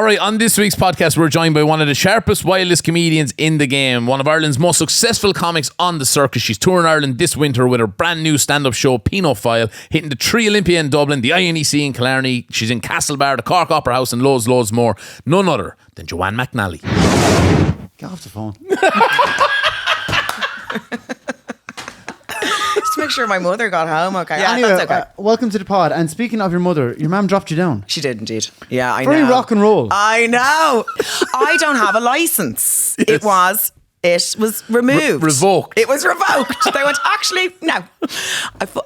All right, on this week's podcast, we're joined by one of the sharpest, wildest comedians in the game. One of Ireland's most successful comics on the circuit. She's touring Ireland this winter with her brand new stand-up show, Peanophile, hitting the Tree Olympia in Dublin, the INEC in Killarney. She's in Castlebar, the Cork Opera House, and loads more. None other than Joanne McNally. Get off the phone. Just to make sure my mother got home. Okay, Yeah, anyway, that's okay. Welcome to the pod. And speaking of your mother, your mum dropped you down. She did indeed. Yeah, I know. Very rock and roll. I know. I don't have a license. It was removed. Revoked. It was revoked. They went, actually, no.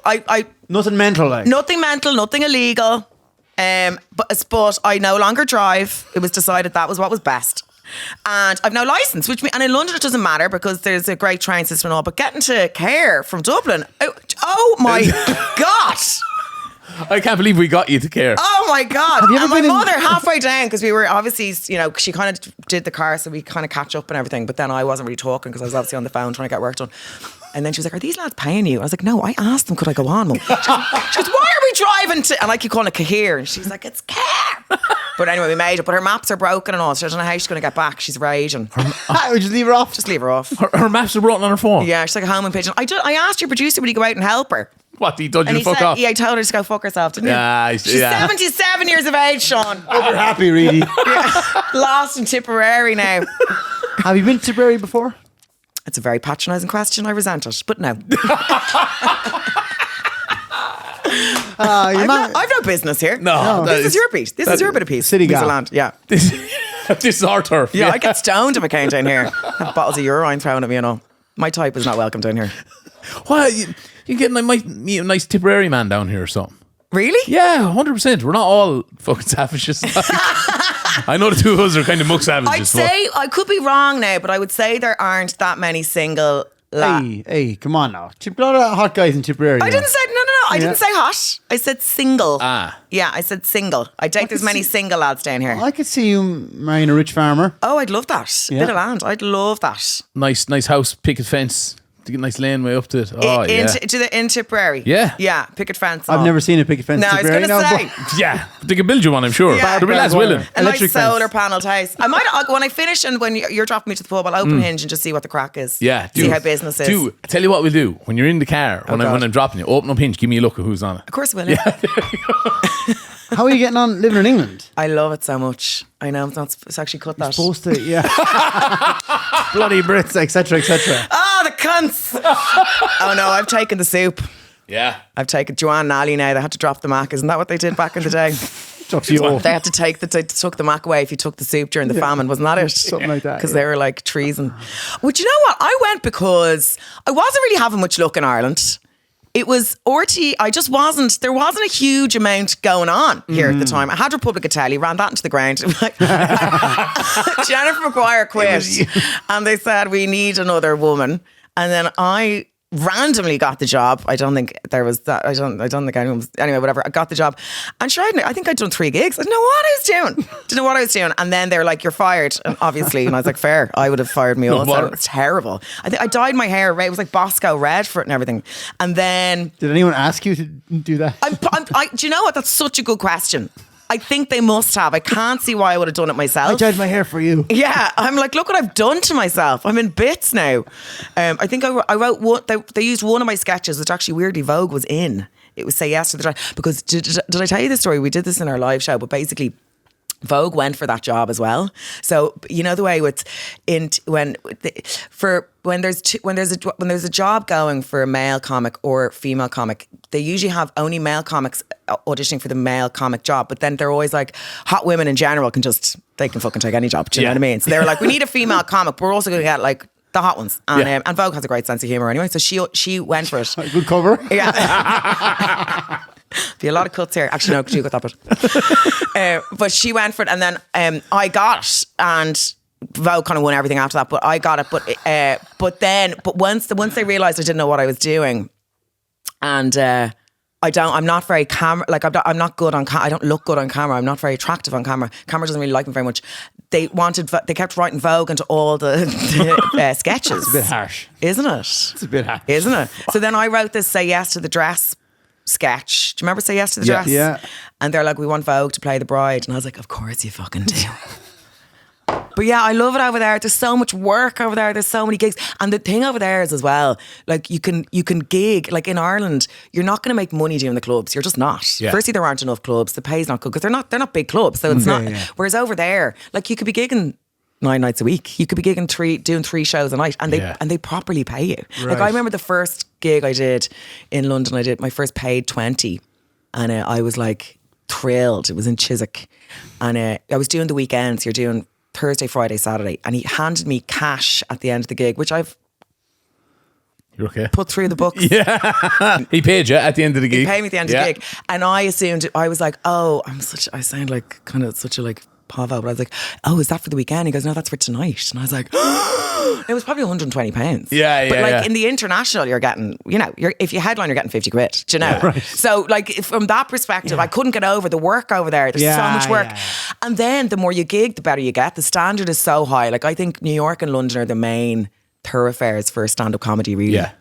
I Nothing mental, like. nothing mental, nothing illegal. But I no longer drive. It was decided that was what was best. And I've no license, and in London it doesn't matter because there's a great train system and all. But getting to Care from Dublin, oh my God! I can't believe we got you to Care. Oh my God! Have you ever And my been in- mother halfway down, because we were obviously, she kind of did the car, so we kind of catch up and everything. But then I wasn't really talking because I was obviously on the phone trying to get work done. And then she was like, "Are these lads paying you?" I was like, "No, I asked them, could I go on?" She goes, "Why are we driving to?" And I keep calling it Cahir, and she's like, "It's Care." But anyway, we made it. But her maps are broken and all, so I don't know how she's going to get back. She's raging. Just leave her off. Just leave her off. Her maps are brought on her phone. Yeah, she's like a home and pigeon. I asked your producer, would he go out and help her? What, he told you And to he fuck said, off? yeah, I told her to go fuck herself, didn't he? She's Yeah. 77 years of age, Sean. Hope you're happy, really. Lost in Tipperary now. Have you been to Tipperary before? It's a very patronising question. I resent it, but no. I've no business here. No. This is your piece. This is your bit of peace. City piece of gal. land. Yeah. This is our turf. Yeah, I get stoned if I came down here. Have bottles of urine thrown at me and all. My type is not welcome down here. Well, you get might meet a nice Tipperary man down here or something. Really? Yeah, 100%. We're not all fucking savages. I know the two of us are kind of muck savages. I'd say, I could be wrong now, but I would say there aren't that many single Hey, come on now. A lot of hot guys in Tipperary. I didn't say no. I didn't say hot. I said single. Yeah, I said single. I date there's many single lads down here. I could see you marrying a rich farmer. Oh, I'd love that. Yeah. Bit of land. I'd love that. Nice house, picket fence. To get a nice laneway up to it. Oh, In Tipperary. Yeah. Yeah, picket fence. I've never seen a picket fence No, in I was Tipperary. going to say. Yeah, they can build you one, I'm sure. Yeah. There'll be lads willing. A nice Electric fence. solar panelled house. I might, when I finish and when you're dropping me to the pub, I'll open Hinge and just see what the crack is. Yeah, See how business is. I tell you what we'll do. When you're in the car, when I'm dropping you, open up Hinge, give me a look at who's on it. Of course I will. Yeah. How are you getting on living in England? I love it so much. I know, it's actually cut that. Supposed to, yeah. Bloody Brits, etc., etc. Oh, the cunts. Oh no, I've taken the soup. Yeah. I've taken Joanne McNally now. They had to drop the mac. Isn't that what they did back in the day? They had to they took the mac away if you took the soup during the famine. Wasn't that it? Something like that. Because they were like treason. Well, do you know what? I went because I wasn't really having much luck in Ireland. It was RT. There wasn't a huge amount going on here at the time. I had Republic of Telly, ran that into the ground. Jennifer Maguire quit. And they said, we need another woman. And then I randomly got the job. I don't think there was that. I don't think anyone was. Anyway, whatever. I got the job. And sure, I think I'd done 3 gigs. I didn't know what I was doing. And then they were like, you're fired. And obviously, and I was like, fair. I would have fired me also. It's terrible. I think I dyed my hair red. It was like Bosco red for it and everything. And then... Did anyone ask you to do that? Do you know what? That's such a good question. I think they must have. I can't see why I would have done it myself. I dyed my hair for you. Yeah, I'm like, look what I've done to myself. I'm in bits now. I think I wrote one. They used one of my sketches, which actually weirdly Vogue was in. It was Say Yes to the Dress. Because did I tell you this story? We did this in our live show, but basically Vogue went for that job as well. So you know the way when there's a job going for a male comic or female comic, they usually have only male comics auditioning for the male comic job, but then they're always like, hot women in general can fucking take any job. Do you know what I mean? So they're like, we need a female comic, but we're also going to get like the hot ones. And Vogue has a great sense of humour anyway, so she went for it. Good cover. Yeah. Be a lot of cuts here. Actually, no, because you got that bit. But she went for it, and then I got it, and Vogue kind of won everything after that. But I got it. But once they realised I didn't know what I was doing, and I'm not very I'm not good on I don't look good on camera. I'm not very attractive on camera. Camera doesn't really like me very much. They kept writing Vogue into all the sketches. It's a bit harsh. Isn't it? It's a bit harsh. Isn't it? So then I wrote this Say Yes to the Dress sketch. Do you remember Say Yes to the Dress? Yeah. And they're like, we want Vogue to play the bride. And I was like, of course you fucking do. But yeah, I love it over there. There's so much work over there. There's so many gigs. And the thing over there is as well, like you can gig, like in Ireland, you're not going to make money doing the clubs. You're just not. Yeah. Firstly, there aren't enough clubs. The pay's not good because they're not big clubs. So it's not. Yeah. Whereas over there, like you could be gigging 9 nights a week. You could be gigging doing 3 shows a night and they properly pay you. Right. Like I remember the first gig I did in London, I did my first paid 20 and I was like thrilled. It was in Chiswick and I was doing the weekends. You're doing Thursday, Friday, Saturday, and he handed me cash at the end of the gig, which I've You're okay. put through the books. Yeah. He paid you at the end of the gig. He paid me at the end of the gig, and I assumed I was like, oh, I sound like kind of such a like pavo, but I was like, oh, is that for the weekend? He goes, no, that's for tonight, and I was like, it was probably £120. Yeah, but like yeah. in the international, you're getting, if you headline, you're getting 50 quid. Do you know? Right. So like from that perspective, I couldn't get over the work over there. There's so much work, and then the more you gig, the better you get. The standard is so high. Like I think New York and London are the main thoroughfares for stand-up comedy. Really. Yeah.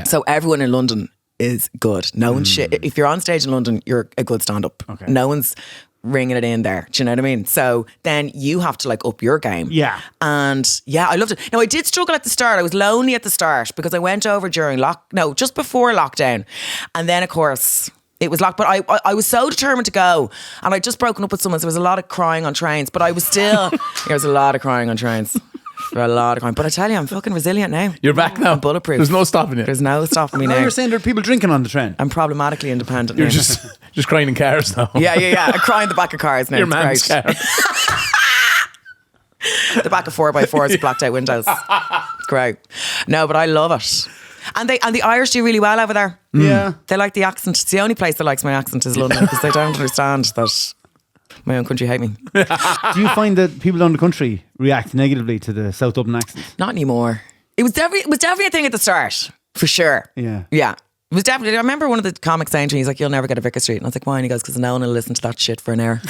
So everyone in London is good. No one's shit. If you're on stage in London, you're a good stand-up. Okay. No one's ringing it in there. Do you know what I mean? So then you have to like up your game. Yeah. And yeah, I loved it. Now I did struggle at the start. I was lonely at the start because I went over during just before lockdown. And then of course it was locked, but I was so determined to go, and I'd just broken up with someone, so there was a lot of crying on trains, but I was still, there was a lot of crying on trains. For a lot of crying. But I tell you, I'm fucking resilient now. You're back now. I'm bulletproof. There's no stopping you. There's no stopping me now. You're saying there are people drinking on the train. I'm problematically independent You're now. just crying in cars now. Yeah. I cry in the back of cars now. Your It's man's great. car. The back of 4x4s with blacked out windows. It's great. No, but I love it. And the Irish do really well over there. Yeah. They like the accent. It's the only place that likes my accent is London because they don't understand that my own country hate me. Do you find that people down the country react negatively to the South Dublin accent? Not anymore. It was definitely a thing at the start, for sure. Yeah. Yeah. It was definitely, I remember one of the comics saying to me, he's like, you'll never get a Vicar Street. And I was like, why? And he goes, because no one will listen to that shit for an hour.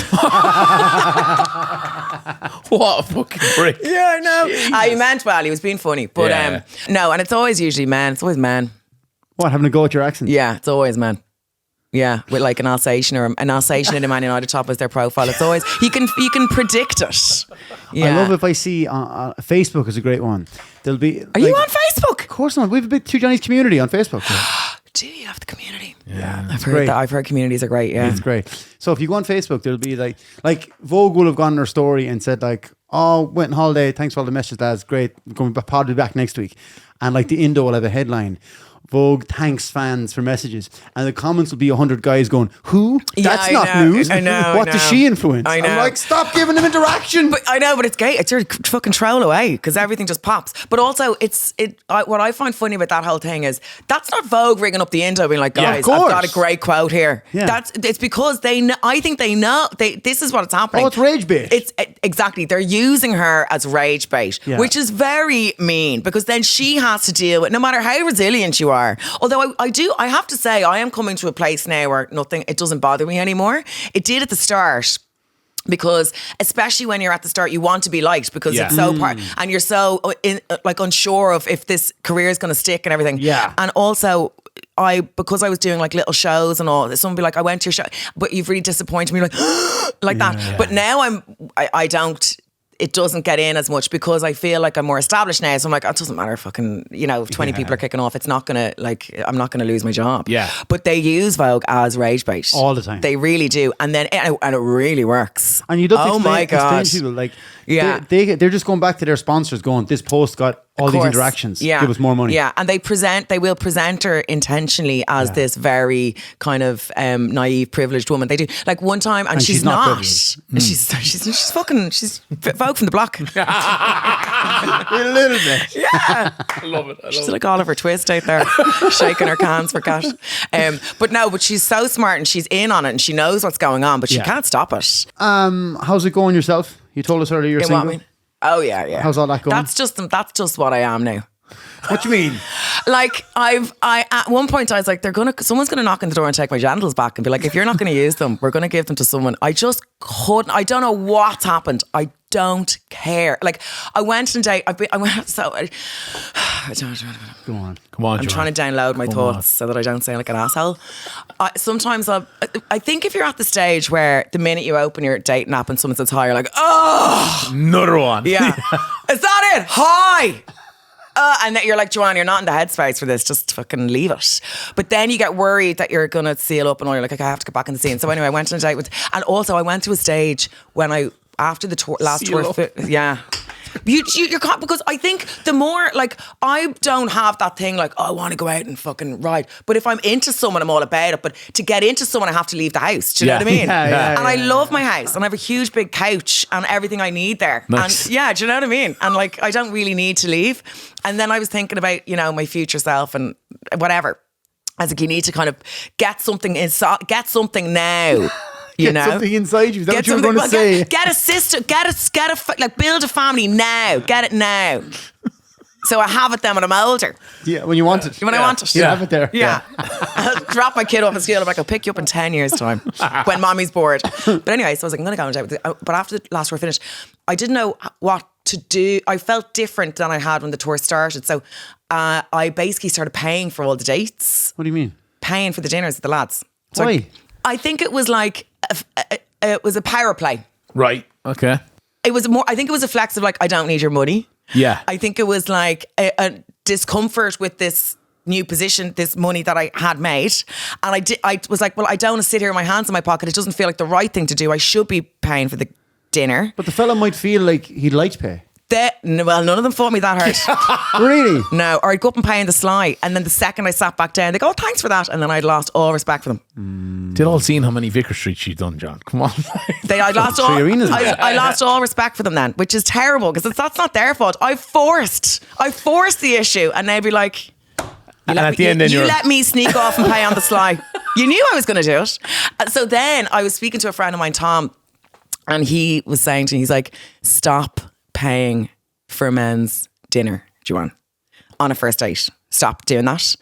What a fucking prick. Yeah, I know. He meant well. He was being funny. But no, and it's always usually men. It's always men. What, having a go at your accent? Yeah, it's always men. Yeah, with like an Alsatian or an Alsatian in a Man United top as their profile. It's always, you can predict it. Yeah. I love if I see Facebook is a great one. There'll be. Are you on Facebook? Of course not. We have a big Two Johnnies community on Facebook. Do you have the community? Yeah, I've heard that. I've heard communities are great. Yeah, it's great. So if you go on Facebook, there'll be like Vogue will have gone on their story and said like, oh, went on holiday. Thanks for all the messages, lads. Great. Going to probably be back next week. And like the Indo will have a headline. Vogue thanks fans for messages, and the comments will be 100 guys going, who? That's not news. I know. What does she influence? I know. I'm like, stop giving them interaction. But I know, but it's great. It's your fucking troll away because everything just pops. But also, what I find funny about that whole thing is that's not Vogue ringing up the Indo being like, guys, I've got a great quote here. Yeah. It's because they know. I think they know. This is what's happening. Oh, it's rage bait. It's exactly. They're using her as rage bait, which is very mean because then she has to deal with, no matter how resilient you are. Although I have to say, I am coming to a place now where it doesn't bother me anymore. It did at the start. Because especially when you're at the start, you want to be liked because it's so and you're so unsure of if this career is going to stick and everything. Yeah. And also, because I was doing like little shows and all, someone would be like, I went to your show, but you've really disappointed me, like that. Yeah. But now I don't. It doesn't get in as much because I feel like I'm more established now. So I'm like, oh, it doesn't matter. Fucking, if 20 people are kicking off, it's not gonna I'm not gonna lose my job. Yeah. But they use Vogue as rage bait all the time. They really do, and it really works. And you don't explain to people like, they're just going back to their sponsors, going, this post got all these interactions. Yeah. Give us more money. Yeah, and they will present her intentionally as this very kind of naive, privileged woman. They do like one time, and she's not. She's fucking. She's Vogue from the block. A little bit. Yeah, I love it. She's like Oliver Twist out there, shaking her cans for cash. But she's so smart and she's in on it and she knows what's going on, but she can't stop it. How's it going yourself? You told us earlier you're single. What I mean? Oh yeah. How's all that going? That's just what I am now. What do you mean? Like I at one point I was like, someone's gonna knock on the door and take my genitals back and be like, if you're not gonna use them, we're gonna give them to someone. I just couldn't. I don't know what's happened. I don't care. Like, I went on a date. I went so. Go on. Come on, I'm Joanne. trying to download my thoughts so that I don't sound like an asshole. Sometimes I think if you're at the stage where the minute you open your dating app and someone says hi, you're like, oh, Another one. yeah, is that it? Hi. And that you're like, Joanne, you're not in the headspace for this. Just fucking leave it. But then you get worried that you're gonna seal up and all. You're like, okay, I have to get back in the scene. So anyway, I went on a date with, and also I went to a stage when after the last Seal tour. up. Yeah. You're caught, because I think the more, like, I don't have that thing like, oh, I want to go out and fucking ride. But if I'm into someone, I'm all about it. But to get into someone, I have to leave the house. Do you know what I mean? Yeah, And I love my house, and I have a huge big couch and everything I need there. Nice. And yeah, do you know what I mean? And like, I don't really need to leave. And then I was thinking about, my future self and whatever. I was like, you need to kind of get something inside, get something now. You know, something inside you. Is that what you were something- going to say? Get a sister. Like, build a family now. Get it now. So I have it then when I'm older. Yeah, when you want it. When I want it. You have it there. Yeah. I'll drop my kid off at school. I'm like, I'll pick you up in 10 years' time when mommy's bored. But anyway, so I was like, I'm going to go on a date with you. But after the last tour finished, I didn't know what to do. I felt different than I had when the tour started. So I basically started paying for all the dates. What do you mean? Paying for the dinners with the lads. So Why? I think it was like, it was a power play. Right. Okay. It was more, I think it was a flex of like, I don't need your money. Yeah. I think it was like a discomfort with this new position, this money that I had made. And I was like, well, I don't want to sit here with my hands in my pocket. It doesn't feel like the right thing to do. I should be paying for the dinner. But the fella might feel like he'd like to pay. Well, none of them fought me that hard. Really? No, or I'd go up and pay on the sly. And then the second I sat back down, they go, oh, thanks for that. And then I'd lost all respect for them. Did all seen how many Vicar Streets she's done, John? Come on. I lost all. Three arenas. I lost all respect for them then, which is terrible because that's not their fault. I forced the issue, and they'd be like, And at the end, then you you're let me sneak off and pay on the sly. You knew I was going to do it. So then I was speaking to a friend of mine, Tom, and he was saying to me, he's like, stop paying for men's dinner, Joanne, on a first date. Stop doing that.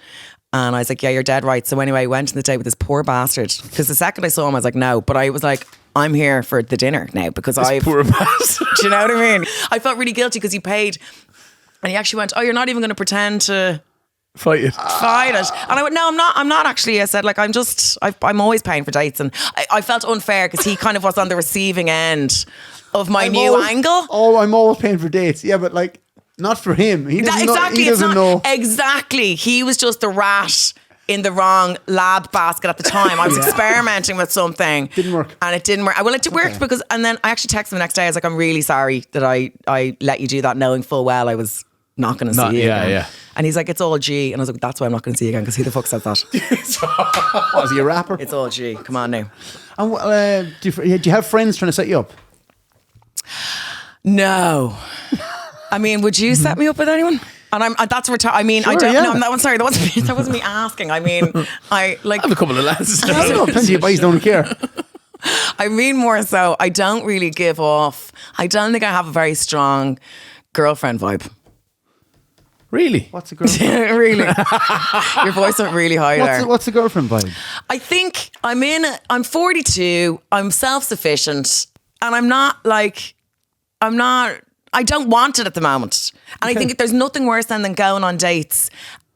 And I was like, yeah, you're dead right. So anyway, I went on the date with this poor bastard. Because the second I saw him, I was like, no. But I was like, I'm here for the dinner now because I've... poor bastard. Do you know what I mean? I felt really guilty because he paid. And he actually went, oh, you're not even going to pretend to... Fight it. Fight it. And I went, no, I'm not actually. I said, like, I'm always paying for dates. And I felt unfair because he kind of was on the receiving end of my new angle. Oh, I'm always paying for dates. Yeah, but like, not for him. He doesn't know. He doesn't know. Exactly. He was just the rat in the wrong lab basket at the time. I was experimenting with something. Didn't work. And it didn't work. Well, it worked because, and then I actually texted him the next day. I was like, I'm really sorry that I let you do that, knowing full well I was not going to see you again. Yeah. And he's like, it's all G. And I was like, that's why I'm not going to see you again, because who the fuck says that? Was he a rapper? It's all G. Come on now. And do you have friends trying to set you up? No. I mean, would you set me up with anyone? And that's I mean, Sure, I don't yeah. know. I'm sorry, that wasn't me asking. I mean, I have a couple of lads. I don't know. Plenty of boys don't care. I mean more so, I don't really give off. I don't think I have a very strong girlfriend vibe. Really? What's a girlfriend? Really? Your voice went really high there. What's a girlfriend vibe? I think I'm 42, I'm self-sufficient, and I don't want it at the moment. And I think there's nothing worse than going on dates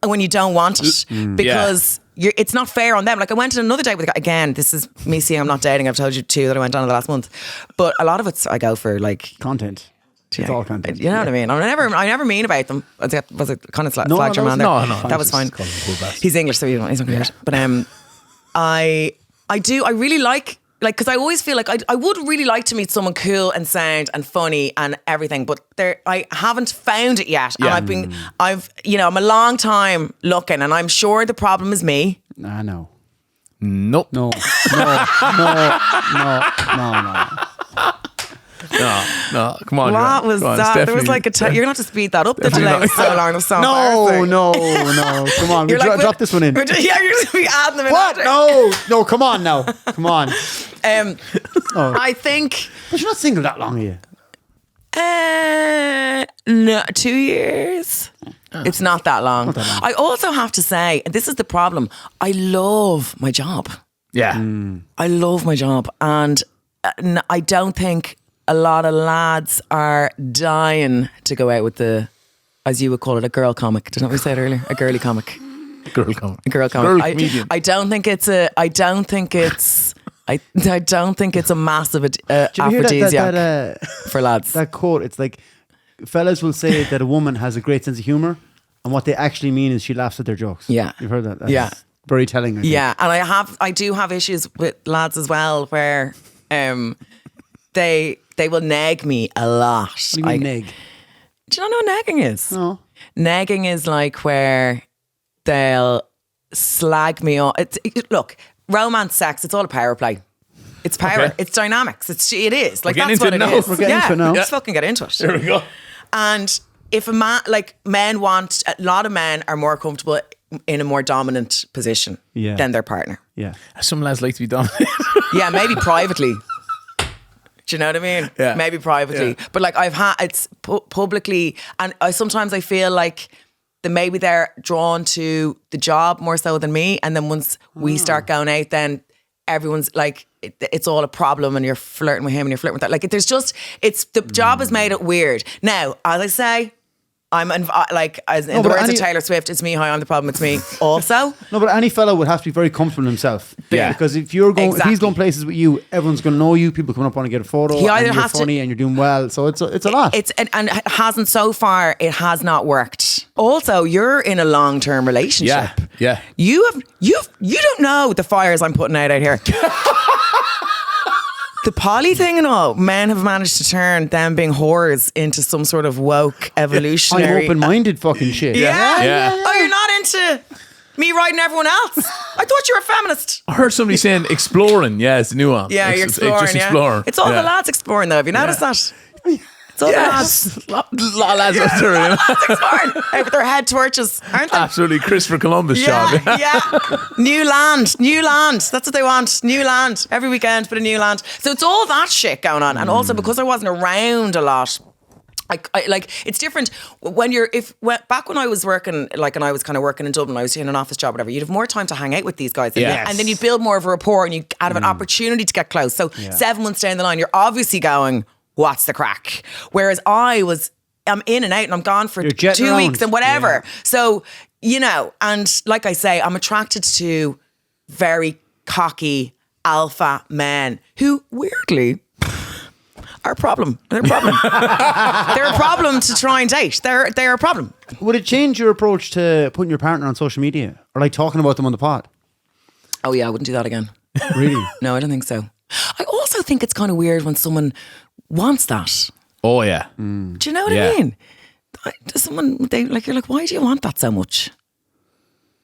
when you don't want it, because it's not fair on them. Like, I went on another date with a guy. Again, this is me saying I'm not dating. I've told you 2 that I went on in the last month. But a lot of it's I go for like Content. It's all content. You know what I mean? I never mean about them. Was it kind of flagged your man there? No. That was fine. Call him poor bastard. He's English, so he's not going to hear it. But I really like, because I always feel like I would really like to meet someone cool and sound and funny and everything, but I haven't found it yet. Yeah. And I'm a long time looking, and I'm sure the problem is me. Nah, no. Nope. No. No, come on. What was that? There was like you're going to have to speed that up. The delay was so long. It was so embarrassing. No. Come on. Drop this one in. Yeah, you're just be adding them in. What? after. No. Come on now. Come on. I think. But you're not single that long, are you? No, 2 years. It's not that long. I also have to say, and this is the problem, I love my job. Yeah. I love my job, and I don't think a lot of lads are dying to go out with the, as you would call it, a girl comic. Didn't we say it earlier? A girly comic. Girl comic. A girl comic. I don't think it's a massive aphrodisiac for lads. That quote, it's like fellas will say that a woman has a great sense of humor, and what they actually mean is she laughs at their jokes. Yeah. You've heard that? That's very telling. I think. Yeah, and I do have issues with lads as well where they will nag me a lot. What do you mean neg? Do you not know what nagging is? No. Nagging is like where they'll slag me off. Look, romance, sex, it's all a power play. It's power. Okay. It's dynamics. It is. Like, that's what it is. is. We're getting into it now. Let's fucking get into it. There we go. And if a man, like men want, a lot of men are more comfortable in a more dominant position than their partner. Yeah. Some lads like to be dominated. Yeah, maybe privately. Do you know what I mean? Yeah. Maybe privately. Yeah. But like I've had, it's publicly, and sometimes I feel like maybe they're drawn to the job more so than me. And then once we start going out, then everyone's like, it's all a problem and you're flirting with him and you're flirting with that. Like there's just, the job has made it weird. Now, as I say, I'm like, as in the words of Taylor Swift, it's me, hi, I'm the problem, it's me also. No, but any fellow would have to be very comfortable in himself. Yeah. Because if if he's going places with you, everyone's going to know you, people coming up want to get a photo, He either and you're has funny and you're doing well. So it's a lot. And it hasn't so far, it has not worked. Also, you're in a long-term relationship. Yeah. You don't know the fires I'm putting out here. The poly thing and all, men have managed to turn them being whores into some sort of woke evolutionary. I'm open-minded fucking shit. Yeah. Oh, you're not into me riding everyone else? I thought you were a feminist. I heard somebody saying exploring. Yeah, it's the new one. Yeah, you're exploring. Just exploring. It's all the lads exploring though. Have you noticed that? It's all the lads. A lot of lads exploring. Out with their head torches, aren't they? Absolutely, Christopher Columbus job. Yeah. New land. That's what they want. New land. Every weekend, but a new land. So it's all that shit going on. And also because I wasn't around a lot, I like it's different when back when I was working, like, and I was kind of working in Dublin, I was in an office job, whatever, you'd have more time to hang out with these guys. And then you build more of a rapport and you have an opportunity to get close. So 7 months down the line, you're obviously going, what's the crack? Whereas I'm in and out and I'm gone for 2 weeks and whatever. Yeah. So, and like I say, I'm attracted to very cocky alpha men who weirdly are a problem. They're a problem. They're a problem to try and date. They're a problem. Would it change your approach to putting your partner on social media or like talking about them on the pod? Oh yeah, I wouldn't do that again. Really? No, I don't think so. I also think it's kind of weird when someone wants that. Oh yeah. Do you know what I mean? Does someone you're like, why do you want that so much?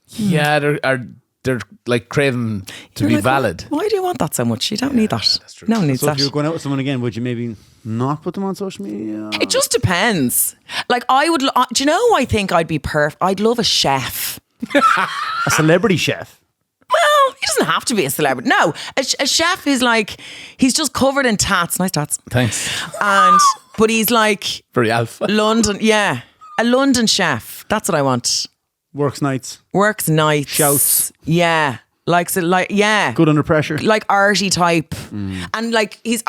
Yeah, they're like craving to be valid. Why do you want that so much? You don't need that. That's true. No one needs So that. if you were going out with someone again, would you maybe not put them on social media? It just depends. Like I would. Do you know who I think I'd be perfect? I'd love a chef. A celebrity chef. Well, he doesn't have to be a celebrity. No, a chef is like, he's just covered in tats. Nice tats. Thanks. But he's like Very alpha. London. Yeah, a London chef. That's what I want. Works nights. Shouts. Yeah. Likes it like, yeah. Good under pressure. Like arty type. And like he's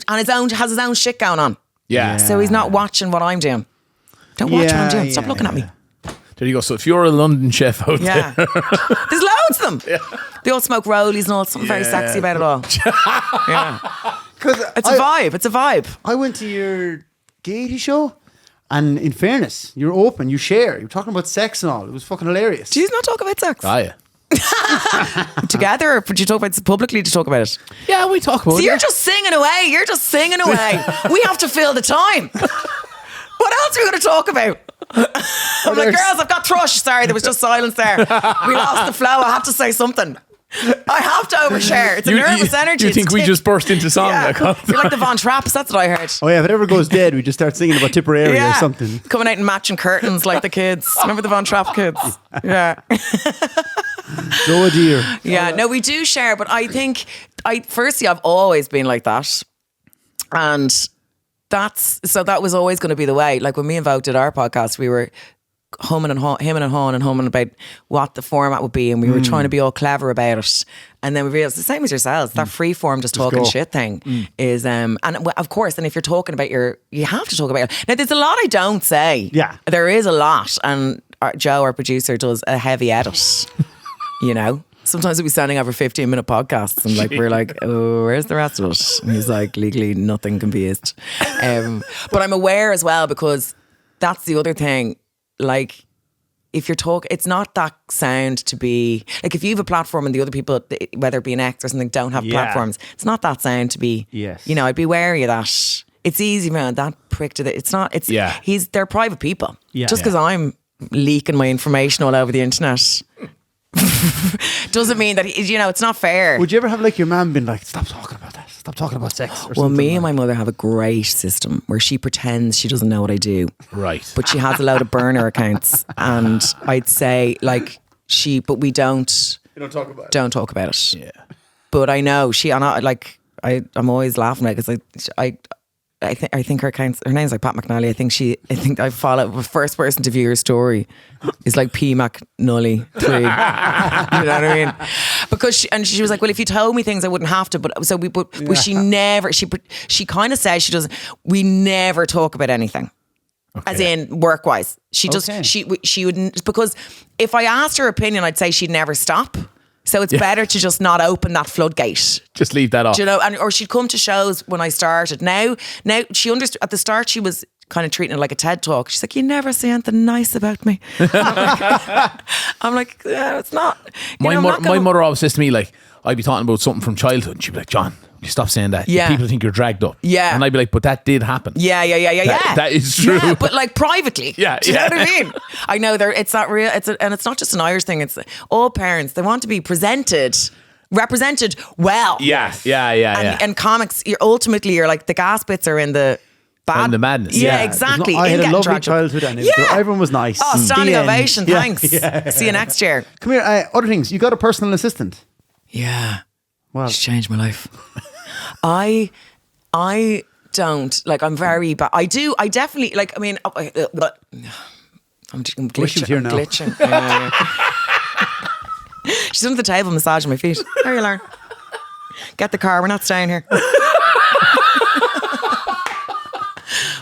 on his own, has his own shit going on. Yeah. So he's not watching what I'm doing. Don't watch what I'm doing. Stop looking at me. There you go. So if you're a London chef out there. There's loads of them. Yeah. They all smoke rollies and all. Something very sexy about it all. Yeah. It's a vibe. It's a vibe. I went to your Gaiety show, and in fairness, you're open, you share, you're talking about sex and all. It was fucking hilarious. Do you not talk about sex? Ah, yeah. Together, or do you talk about it publicly to talk about it? Yeah, we talk about it. So you're just singing away. We have to fill the time. What else are we going to talk about? I'm like, girls, I've got thrush. Sorry, there was just silence there. We lost the flow. I had to say something. I have to overshare. It's a nervous energy. You think we just burst into song? Yeah. You're like the Von Trapps. That's what I heard. Oh yeah, if it ever goes dead, we just start singing about Tipperary or something. Coming out in matching curtains like the kids. Remember the Von Trapp kids? Yeah. Oh dear. Yeah, no, we do share, but I think firstly I've always been like that. And that was always going to be the way. Like when me and Vogue did our podcast, we were humming and hawing and humming about what the format would be, and we were trying to be all clever about it. And then we realised the same as yourselves, that free form just talking go. shit thing is and of course, and if you're talking about you have to talk about it. Now there's a lot I don't say. Yeah. There is a lot, and Joe, our producer, does a heavy edit. You know, sometimes we'll be sending over 15-minute podcasts, and we're like, oh, where's the rest of it? And he's like, legally nothing can be used. But I'm aware as well, because that's the other thing. Like, if you're talking, it's not that sound to be like, if you have a platform and the other people, whether it be an ex or something, don't have platforms, it's not that sound to be. Yes. You know, I'd be wary of that. It's easy, man. That prick to the. It's not. It's they're private people. Yeah. Just because I'm leaking my information all over the internet doesn't mean that it's not fair. Would you ever have like your mum been like, stop talking about that, stop talking about sex? Or Well, me something and my mother have a great system where she pretends she doesn't know what I do. Right. But she has a load of burner accounts, and I'd say but we don't talk about it. Don't talk about it. Yeah. But I know I'm always laughing at it, because I think her accounts, her name's like Pat McNally. I think I follow the first person to view her story is like P McNally 3. You know what I mean? Because she was like, well, if you told me things I wouldn't have to. But she never, she kind of says we never talk about anything. Okay. As in work wise. She wouldn't, because if I asked her opinion, I'd say she'd never stop. So it's better to just not open that floodgate. Just leave that off. Do you know, or she'd come to shows when I started. Now she understood. At the start, she was kind of treating it like a TED talk. She's like, "You never say anything nice about me." I'm like, yeah, it's not. My mother always says to me, like, I'd be talking about something from childhood, and she'd be like, "John, you stop saying that. Yeah. People think you're dragged up." Yeah. And I'd be like, "But that did happen." Yeah. That is true. Yeah, but like privately. Yeah. Do you know what I mean? I know it's not real. And it's not just an Irish thing. It's all parents. They want to be represented well. Yeah. And comics, you're like, the gas bits are in the bad. And the madness. Yeah, exactly. I had a lovely dragged up. childhood, and everyone was nice. Oh, standing The end. ovation. Yeah. Thanks. Yeah. See you next year. Come here. Other things. You got a personal assistant. Yeah. Wow. It's changed my life. I don't, like, I'm very bad. I definitely, like, I mean, I'm glitching. Wish she was here now. Glitching. She's under the table massaging my feet. How are you, Lauren? Get the car, we're not staying here.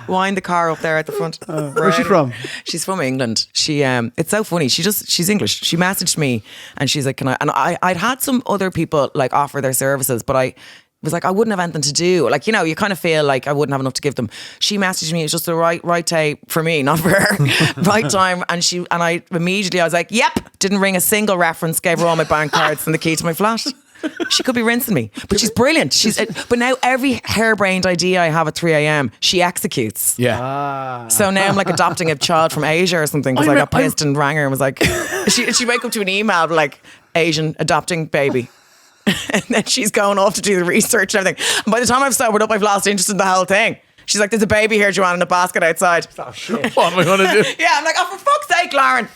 Wind the car up there at the front. Where's she from? She's from England. She it's so funny. She's English. She messaged me and she's like, "Can I?" And I'd had some other people like offer their services, but I was like, I wouldn't have anything to do. Like, you know, you kind of feel like I wouldn't have enough to give them. She messaged me. It's just the right day for me, not for her. Right time. And I immediately, I was like, yep. Didn't ring a single reference. Gave her all my bank cards and the key to my flat. She could be rinsing me, but she's brilliant. But now every harebrained idea I have at 3 a.m, she executes. Yeah. So now I'm like adopting a child from Asia or something, because I got pissed and rang her and was like, she'd wake up to an email like, Asian adopting baby. And then she's going off to do the research and everything. And by the time I've sobered up, I've lost interest in the whole thing. She's like, there's a baby here, Joanne, in a basket outside. Oh, shit. What am I going to do? Yeah, I'm like, oh, for fuck's sake, Lauren.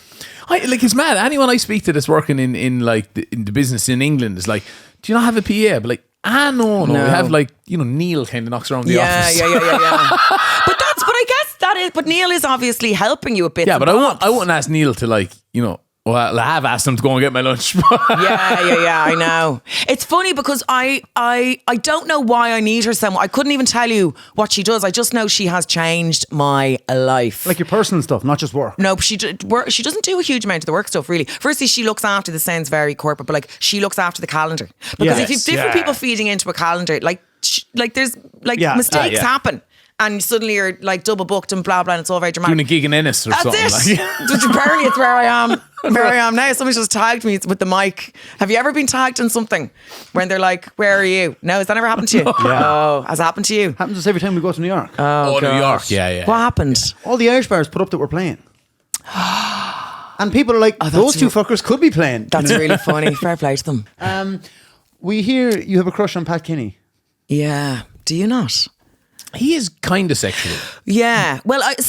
It's mad. Anyone I speak to that's working in the business in England is like, do you not have a PA? But like, no. We have like, Neil kind of knocks around the office. Yeah. But I guess that is. But Neil is obviously helping you a bit. Yeah, but I wouldn't ask Neil to like, well, I have asked him to go and get my lunch. Yeah, I know. It's funny because I don't know why I need her so much. I couldn't even tell you what she does. I just know she has changed my life. Like your personal stuff, not just work. No, she doesn't do a huge amount of the work stuff, really. Firstly, she looks after, this sounds very corporate, but like, she looks after the calendar. Because if you've different people feeding into a calendar, like there's mistakes happen. And suddenly you're like double booked and blah blah, and it's all very dramatic. Doing a gig in Ennis or That's something. it. Which apparently it's where I am. Where I am now. Somebody just tagged me with the mic. Have you ever been tagged in something when they're like, "Where are you?" No, has that ever happened to you? Yeah. Oh, has it happened to you? Happens to us every time we go to New York. Oh, New York. Yeah. What happened? All the Irish bars put up that we're playing. And people are like, those two fuckers could be playing. That's really funny. Fair play to them. We hear you have a crush on Pat Kenny. Yeah. Do you not? He is kind of sexual. Yeah. Well, his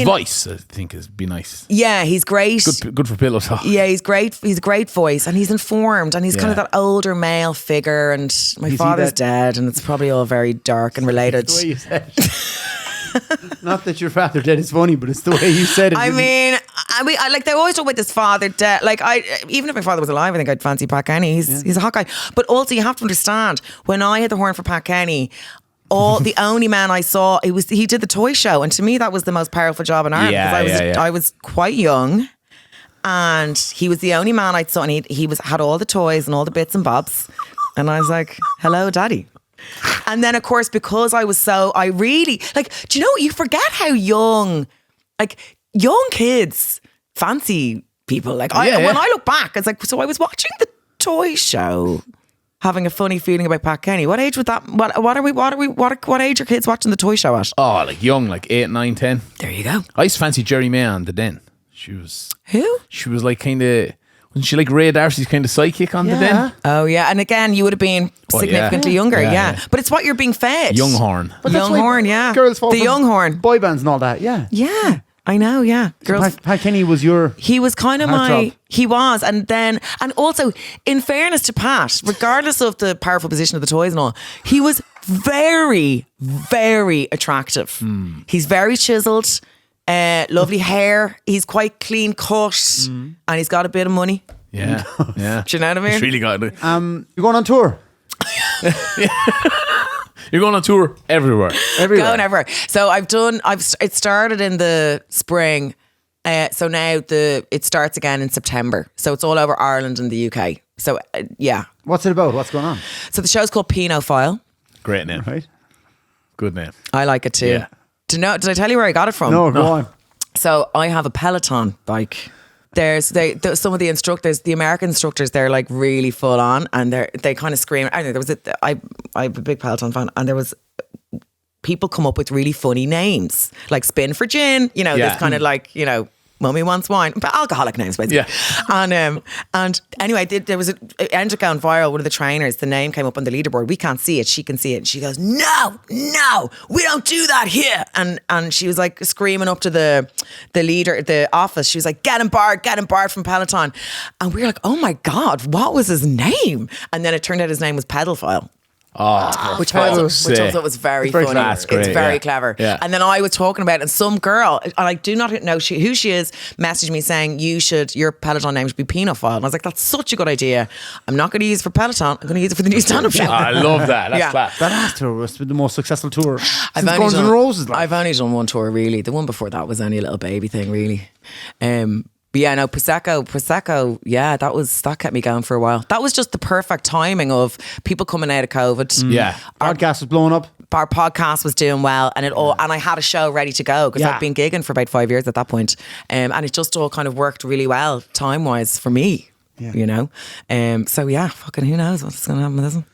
voice, I think, is be nice. Yeah, he's great. Good for pillow talk. Yeah, he's great. He's a great voice, and he's informed, and he's kind of that older male figure. And my father's dead, and it's probably all very dark and related. The way you said it. Not that your father dead is funny, but it's the way you said it. I mean, I like they always talk about this father debt. Like even if my father was alive, I think I'd fancy Pat Kenny. He's a hot guy. But also you have to understand, when I had the horn for Pat Kenny, the only man I saw, he did the toy show, and to me that was the most powerful job in Ireland, because I was quite young, and he was the only man I saw, and he had all the toys and all the bits and bobs, and I was like, hello, daddy. And then of course, because I really like, do you know, you forget how young kids fancy people. Like when I look back, it's like, so I was watching the toy show, having a funny feeling about Pat Kenny. What age was that? What age are kids watching the toy show at? Oh, like young, like 8, 9, 10. There you go. I used to fancy Jerry May on the Den. She was Who? She was like kind of, wasn't she like Ray Darcy's kind of sidekick on the Den? Oh yeah, and again, you would have been significantly younger. Yeah. But it's what you're being fed. Young horn. But that's Young why horn, yeah. Girls fall the for young horn. boy bands and all that. Yeah. Yeah. I know, yeah. Girls. Pat Kenny was your. He was kind of heartthrob. he was. And also, in fairness to Pat, regardless of the powerful position of the toys and all, he was very, very attractive. He's very chiseled, lovely hair. He's quite clean cut, and he's got a bit of money. Yeah. Yeah. Do you know what I mean? It's really got it. You're going on tour. You're going on tour everywhere. Going everywhere. So it started in the spring. So now it starts again in September. So it's all over Ireland and the UK. So yeah. What's it about? What's going on? So the show's called Pinophile. Great name. Right. Good name. I like it too. Yeah. Did I tell you where I got it from? No, go on. So I have a Peloton bike. Some of the instructors, the American instructors, they're like really full on, and they kind of scream. I don't know, I'm a big Peloton fan, and there was people come up with really funny names, like Spin for Gin, this kind of like, Mummy wants wine, but alcoholic names basically. Yeah. And anyway, there was it ended up going viral. One of the trainers, the name came up on the leaderboard. We can't see it, she can see it. And she goes, no, we don't do that here. And she was like screaming up to the leader, the office. She was like, get him barred from Peloton. And we were like, oh my God, what was his name? And then it turned out his name was Pedophile. Oh, which also was very funny. That's great, it's very clever. Yeah. And then I was talking about it, and some girl, and I do not know who she is, messaged me saying your Peloton name should be Pinophile. And I was like, that's such a good idea. I'm not going to use it for Peloton. I'm going to use it for the new stand-up show. I love that. That's class. That has to be the most successful tour since I've Guns N' Roses. I've only done one tour really. The one before that was only a little baby thing really. But yeah, no, Prosecco, yeah, that kept me going for a while. That was just the perfect timing of people coming out of COVID. Yeah. Podcast was blowing up. Our podcast was doing well, and and I had a show ready to go because I'd been gigging for about 5 years at that point. And it just all kind of worked really well time-wise for me, So yeah, fucking who knows what's going to happen with this one.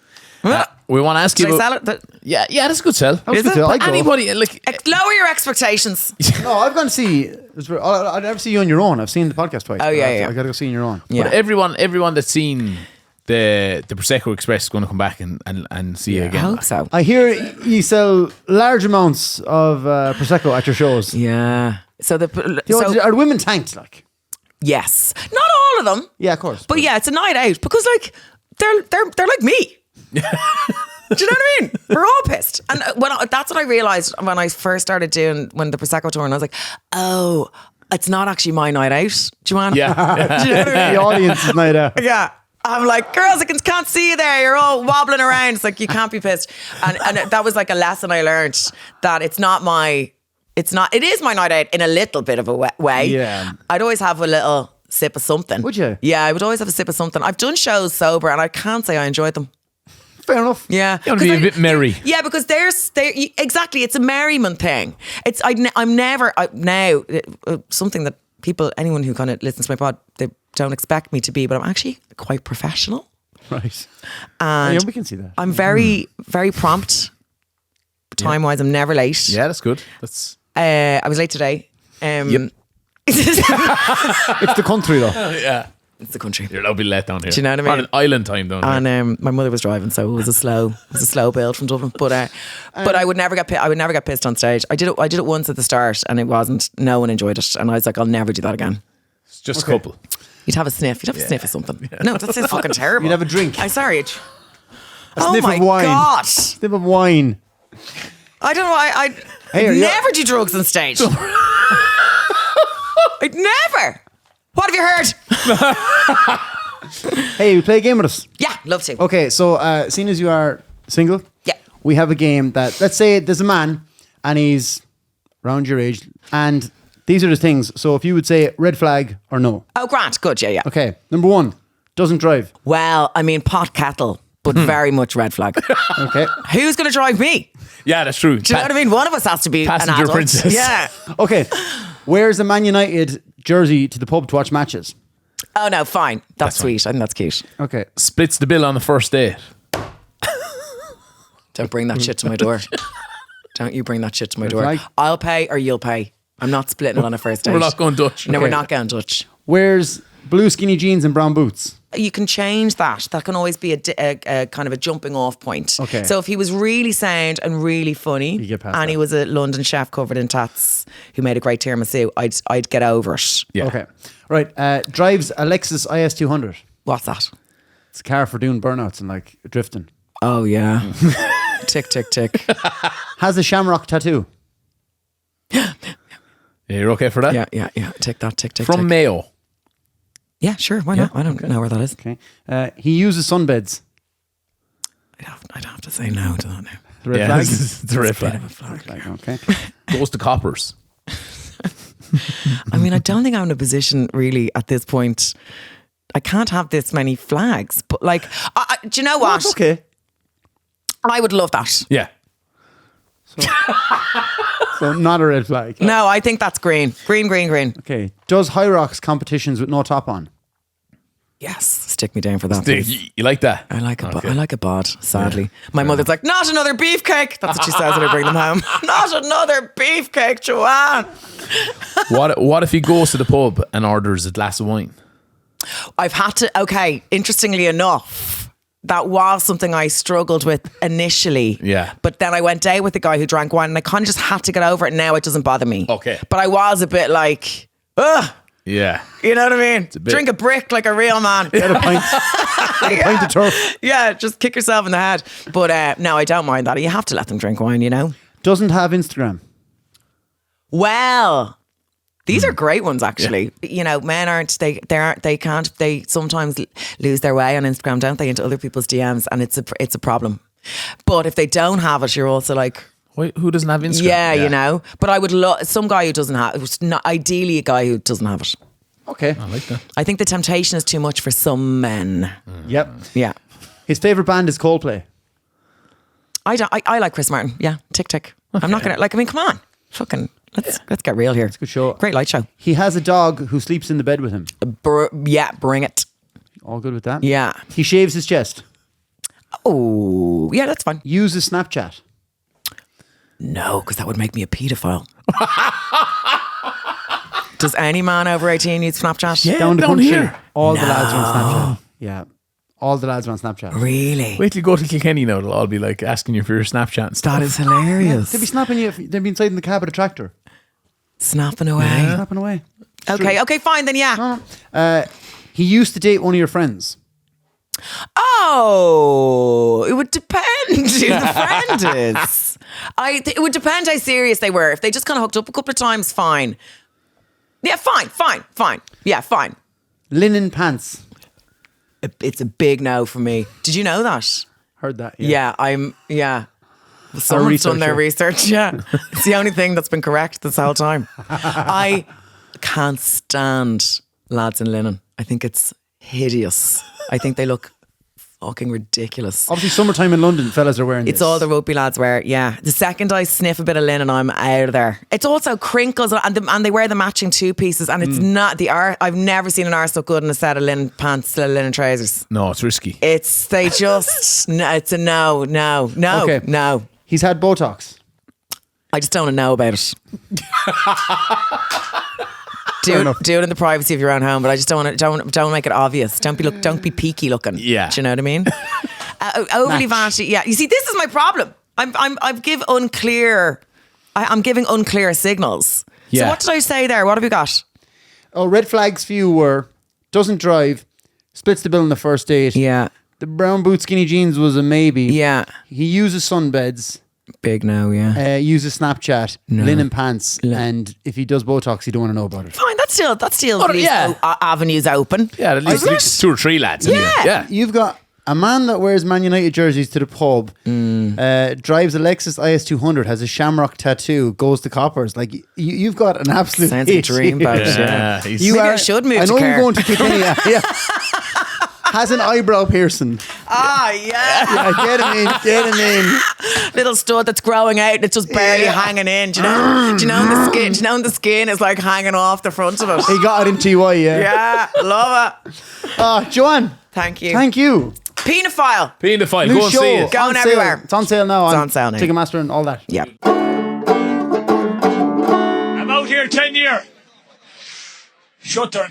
We want to ask you. Should I sell it? Yeah, that's a good sell. Is it? I'd go. Anybody like Lower your expectations. No, I've gone to see. I'd never see you on your own. I've seen the podcast twice. Oh yeah. I got to go see you on your own. Yeah. But everyone that's seen the Prosecco Express is going to come back and see you I again. hope so. I hear you sell large amounts of Prosecco at your shows. Yeah. So Are the women tanked like? yes, not all of them. Yeah, of course. But yeah, it's a night out because like they're like me. Do you know what I mean? We're all pissed. And that's what I realised when I first started doing the Prosecco tour, and I was like, oh, it's not actually my night out, Joanne. Yeah. Do you know what I mean? The audience's night out. Yeah. I'm like, girls, I can't see you there. You're all wobbling around. It's like, you can't be pissed. And that was like a lesson I learned, that it is my night out in a little bit of a way. Yeah. I'd always have a little sip of something. Would you? Yeah, I would always have a sip of something. I've done shows sober and I can't say I enjoyed them. Fair enough. Yeah. You want to be a bit merry. Yeah, because exactly, it's a merriment thing. It's something that anyone who kind of listens to my pod, they don't expect me to be, but I'm actually quite professional. Right. And yeah, we can see that. I'm very, very prompt. Time-wise, I'm never late. Yeah, that's good. That's I was late today. Yep. It's the country though. yeah. It's the country. You're allowed to be let down here. Do you know what I mean? On an island time down here. And my mother was driving, so it was a slow build from Dublin. But I would never get pissed on stage. I did it once at the start, and it wasn't. No one enjoyed it, and I was like, I'll never do that again. It's just a couple. You'd have a sniff. You'd have a sniff of something. Yeah. No, that's fucking terrible. You'd have a drink. I'm sorry. A sniff of wine. God. Sniff of wine. I don't know. I never do drugs on stage. Are I'd never. What have you heard? Hey, we play a game with us. Yeah, love to. Okay, so seeing as you are single, Yeah. we have a game that, let's say there's a man and he's around your age, and these are the things. So if you would say red flag or no. Oh, Grant. Good. Yeah. Okay, number 1, doesn't drive. Well, I mean, pot kettle, but very much red flag. Okay. Who's going to drive me? Yeah, that's true. Do you know what I mean? One of us has to be an Passenger adult. princess. Yeah. Okay, wears a Man United jersey to the pub to watch matches. Oh no, fine. That's sweet. I think that's cute. Okay. Splits the bill on the first date. Don't bring that shit to my door. Don't you bring that shit to my door. flag. I'll pay or you'll pay. I'm not splitting it on a first date. We're not going Dutch. No, Okay. we're not going Dutch. Wears blue skinny jeans and brown boots. You can change that. That can always be a kind of a jumping off point. Okay. So if he was really sound and really funny, You get past and that. he was a London chef covered in tats who made a great tiramisu, I'd get over it. Yeah. Okay. Right. Drives a Lexus IS 200. What's that? It's a car for doing burnouts and like drifting. Oh yeah. Tick tick tick. Has a shamrock tattoo. Yeah, you're okay for that? Yeah. Tick that. Tick tick. From tick. Mayo. Yeah, sure. Why not? I don't know where that is. Okay. He uses sunbeds. I'd have to say no to that now. The red Yeah, flag. it's a red Bit flag. of a flag. Flag, okay. Goes to coppers. I mean, I don't think I'm in a position really at this point. I can't have this many flags, but like, do you know what? That's okay. I would love that. Yeah. So not a red flag. No, I think that's green. Green. Okay. Does high rocks competitions with no top on. Yes, stick me down for that. Dude, please. you like that? I like a Okay. I like a bod, sadly. My mother's like, not another beefcake. That's what she says when I bring them home. Not another beefcake, Joanne. What if he goes to the pub and orders a glass of wine? I've had to, okay, interestingly enough, that was something I struggled with initially. Yeah. But then I went out with the guy who drank wine and I kind of just had to get over it. Now it doesn't bother me. Okay. But I was a bit like, ugh. Yeah. You know what I mean? bit- Drink a brick like a real man. Get a pint. Get a pint of turf. Yeah, just kick yourself in the head. But no, I don't mind that. You have to let them drink wine, you know? Doesn't have Instagram. Well, these are great ones, actually. You know, men they sometimes lose their way on Instagram, don't they, into other people's DMs, and it's a problem. But if they don't have it, you're also like, Wait, who doesn't have Instagram? yeah, you know. But I would love some guy who doesn't have. It's not ideally a guy who doesn't have it. Okay. I like that. I think the temptation is too much for some men. Yep. Yeah, His favorite band is Coldplay. I like Chris Martin. Yeah, tick tick. I'm not gonna like. I mean, come on, fucking. Let's get real here. It's a good show. Great light show. He has a dog who sleeps in the bed with him. Yeah, bring it. All good with that? Yeah. He shaves his chest. Oh, yeah, that's fine. Uses Snapchat. No, because that would make me a paedophile. Does any man over 18 use Snapchat? Yeah. Down the down country. here. All the lads are on Snapchat. Yeah. All the lads are on Snapchat. Really? Wait till you go to Kilkenny now. They'll all be like asking you for your Snapchat and stuff. That is hilarious. They'd be snapping you. They'd be inside in the cab of the tractor. Snapping away. Snapping away. Okay, fine then, yeah. He used to date one of your friends. Oh, it would depend who the friend is. It would depend how serious they were. If they just kind of hooked up a couple of times, fine. Yeah, fine. Yeah, fine. Linen pants. It's a big no for me. Did you know that? Heard that. Yeah. Someone's done their research. Yeah. It's the only thing that's been correct this whole time. I can't stand lads in linen. I think it's hideous. I think they look fucking ridiculous. Obviously, summertime in London, fellas are wearing this. It's all the rugby lads wear. Yeah. The second I sniff a bit of linen, I'm out of there. It's also crinkles and they wear the matching two pieces and it's not I've never seen an arse look good in a set of linen pants, linen trousers. No, it's risky. It's a no. Okay. No. He's had Botox. I just don't want to know about it. Do it in the privacy of your own home, but I just don't make it obvious. Don't be peaky looking. Yeah. Do you know what I mean? Overly vanity. Yeah. You see, this is my problem. I'm giving unclear signals. Yeah. So what did I say there? What have you got? Oh, red flags for you were doesn't drive, splits the bill on the first date. Yeah. The brown boot skinny jeans was a maybe. Yeah. He uses sunbeds. Big no. Yeah. Uses Snapchat, linen pants, and if he does Botox, you don't want to know about it. Fine. that still leaves avenues open. Yeah, at least 2 or 3 lads. Anyway. Yeah. You've got a man that wears Man United jerseys to the pub, drives a Lexus IS200, has a shamrock tattoo, goes to Coppers. Like you've got an absolute Sounds a dream, boat. Yeah. Maybe I should move I to know Kerr. you're going to Kilkenny. Yeah. Has an eyebrow piercing. Yeah, get him in. little stud that's growing out and it's just barely hanging in. Do you know the skin? Do you know the skin is like hanging off the front of it? He got it in TY, yeah. Yeah, love it. Joanne. Thank you. Pedophile. New Go and show. see it. Going on everywhere. Sale. It's on sale now. It's on sale now. Ticketmaster and all that. Yeah. I'm out here 10 years. Shut down.